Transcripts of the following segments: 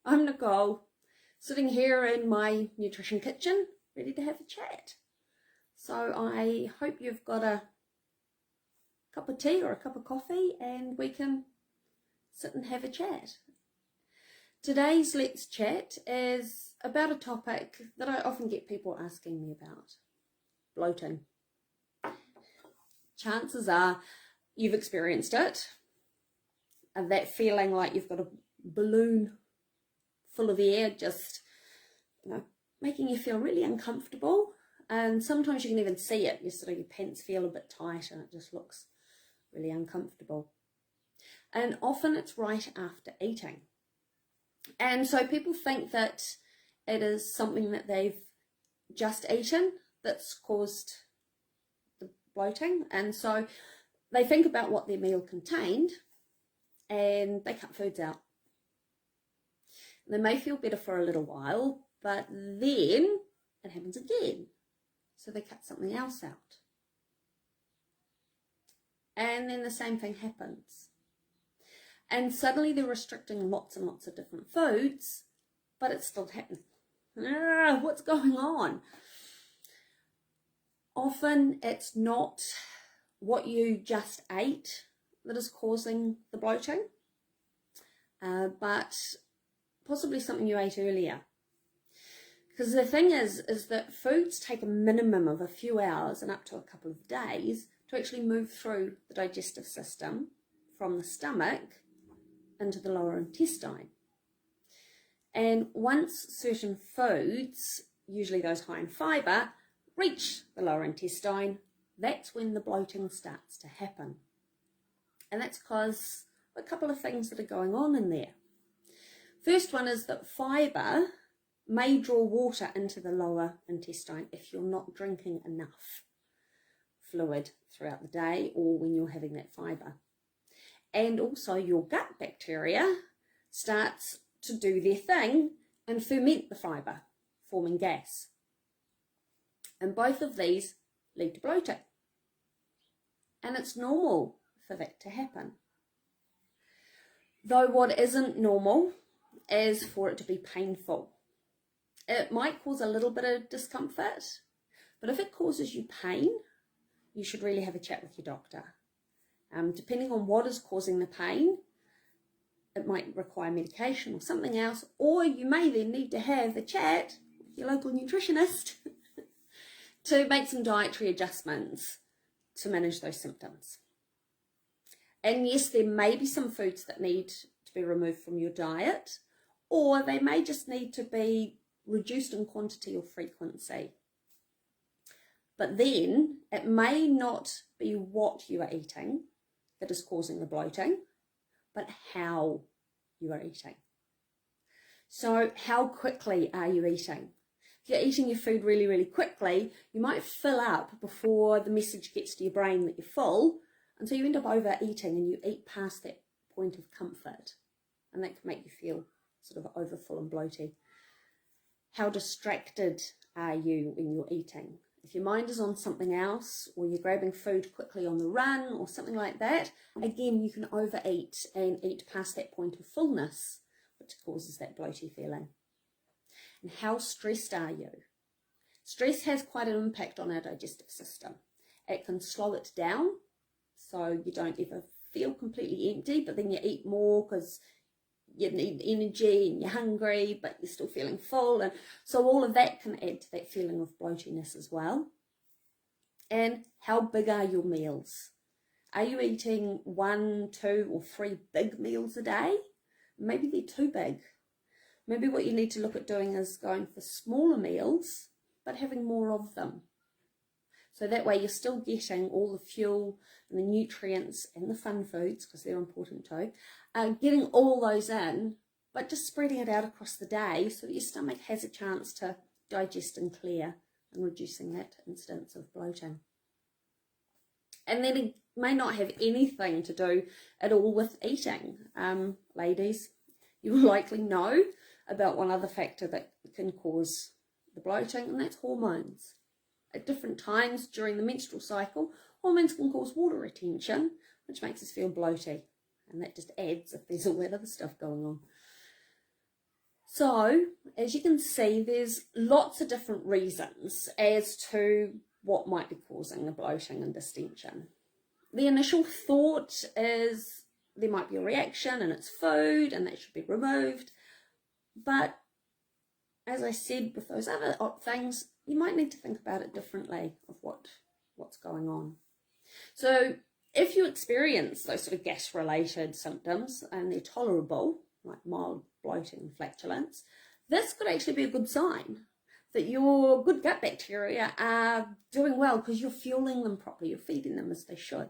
I'm Nicole, sitting here in my nutrition kitchen, ready to have a chat. So I hope you've got a cup of tea or a cup of coffee and we can sit and have a chat. Today's Let's Chat is about a topic that I often get people asking me about: bloating. Chances are you've experienced it, and that feeling like you've got a balloon full of air just, making you feel really uncomfortable. And sometimes you can even see it. Your pants feel a bit tight and it just looks really uncomfortable. And often it's right after eating. And so people think that it is something that they've just eaten that's caused the bloating. And so they think about what their meal contained and they cut foods out. They may feel better for a little while, but then it happens again. So they cut something else out. And then the same thing happens. And suddenly they're restricting lots and lots of different foods, but it's still happening. What's going on? Often it's not what you just ate that is causing the bloating, but possibly something you ate earlier. Because the thing is that foods take a minimum of a few hours and up to a couple of days to actually move through the digestive system from the stomach into the lower intestine. And once certain foods, usually those high in fibre, reach the lower intestine, that's when the bloating starts to happen. And that's because a couple of things that are going on in there. First one is that fibre may draw water into the lower intestine if you're not drinking enough fluid throughout the day or when you're having that fibre. And also your gut bacteria starts to do their thing and ferment the fibre, forming gas. And both of these lead to bloating. And it's normal for that to happen. Though what isn't normal is for it to be painful. It might cause a little bit of discomfort, but if it causes you pain, you should really have a chat with your doctor. Depending on what is causing the pain, it might require medication or something else, or you may then need to have a chat with your local nutritionist to make some dietary adjustments to manage those symptoms. And yes, there may be some foods that need to be removed from your diet, or they may just need to be reduced in quantity or frequency. But then it may not be what you are eating that is causing the bloating, but how you are eating. So how quickly are you eating? If you're eating your food really, really quickly, you might fill up before the message gets to your brain that you're full, and so you end up overeating and you eat past that point of comfort. And that can make you feel sort of overfull and bloated. How distracted are you when you're eating? If your mind is on something else, or you're grabbing food quickly on the run or something like that, again, you can overeat and eat past that point of fullness, which causes that bloaty feeling. And how stressed are you? Stress has quite an impact on our digestive system. It can slow it down, so you don't ever feel completely empty, but then you eat more because you need energy and you're hungry, but you're still feeling full. And so all of that can add to that feeling of bloatiness as well. And how big are your meals? Are you eating 1, 2 or 3 big meals a day? Maybe they're too big. Maybe what you need to look at doing is going for smaller meals, but having more of them. So that way you're still getting all the fuel and the nutrients and the fun foods, because they're important too, getting all those in, but just spreading it out across the day so that your stomach has a chance to digest and clear, and reducing that incidence of bloating. And then it may not have anything to do at all with eating. Ladies, you will likely know about one other factor that can cause the bloating, and that's hormones. At different times during the menstrual cycle, hormones can cause water retention, which makes us feel bloaty. And that just adds if there's all that other stuff going on. So, as you can see, there's lots of different reasons as to what might be causing the bloating and distension. The initial thought is there might be a reaction and it's food and that should be removed. But as I said with those other things, you might need to think about it differently of what's going on. So if you experience those sort of gas-related symptoms and they're tolerable, like mild bloating and flatulence, this could actually be a good sign that your good gut bacteria are doing well because you're fueling them properly, you're feeding them as they should.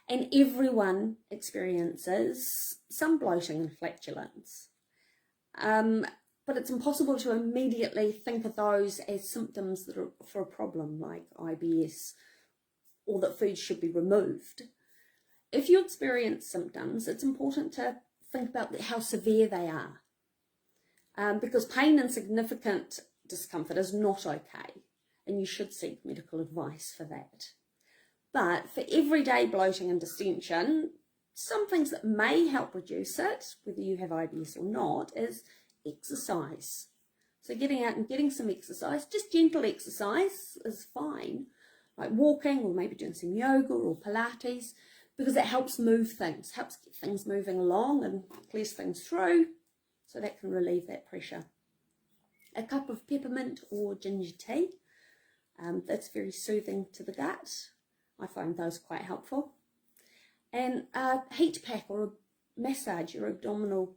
And everyone experiences some bloating and flatulence. But it's impossible to immediately think of those as symptoms that are for a problem like IBS or that food should be removed. If you experience symptoms, it's important to think about how severe they are, because pain and significant discomfort is not okay, and you should seek medical advice for that. But for everyday bloating and distension, some things that may help reduce it, whether you have IBS or not, is exercise. So getting out and getting some exercise, just gentle exercise is fine, like walking or maybe doing some yoga or Pilates, because it helps move things, helps get things moving along and clears things through, so that can relieve that pressure. A cup of peppermint or ginger tea, that's very soothing to the gut. I find those quite helpful. And a heat pack or a massage your abdominal,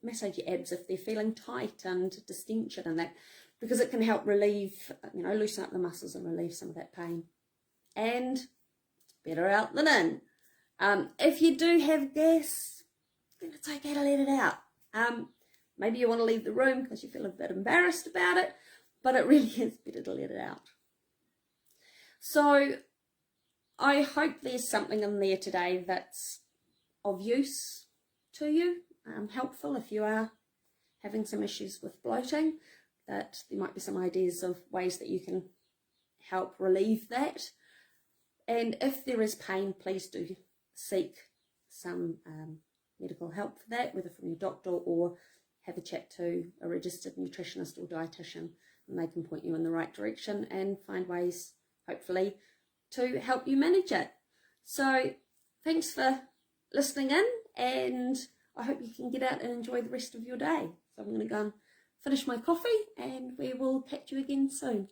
massage your abs if they're feeling tight and distension and that, because it can help relieve, loosen up the muscles and relieve some of that pain. And better out than in. If you do have gas, then it's okay to let it out. Maybe you want to leave the room because you feel a bit embarrassed about it, but it really is better to let it out. So I hope there's something in there today that's of use to you, helpful if you are having some issues with bloating, that there might be some ideas of ways that you can help relieve that. And if there is pain, please do seek some medical help for that, whether from your doctor or have a chat to a registered nutritionist or dietitian, and they can point you in the right direction and find ways, hopefully, to help you manage it. So thanks for listening in, and I hope you can get out and enjoy the rest of your day. So I'm going to go and finish my coffee, and we will catch you again soon.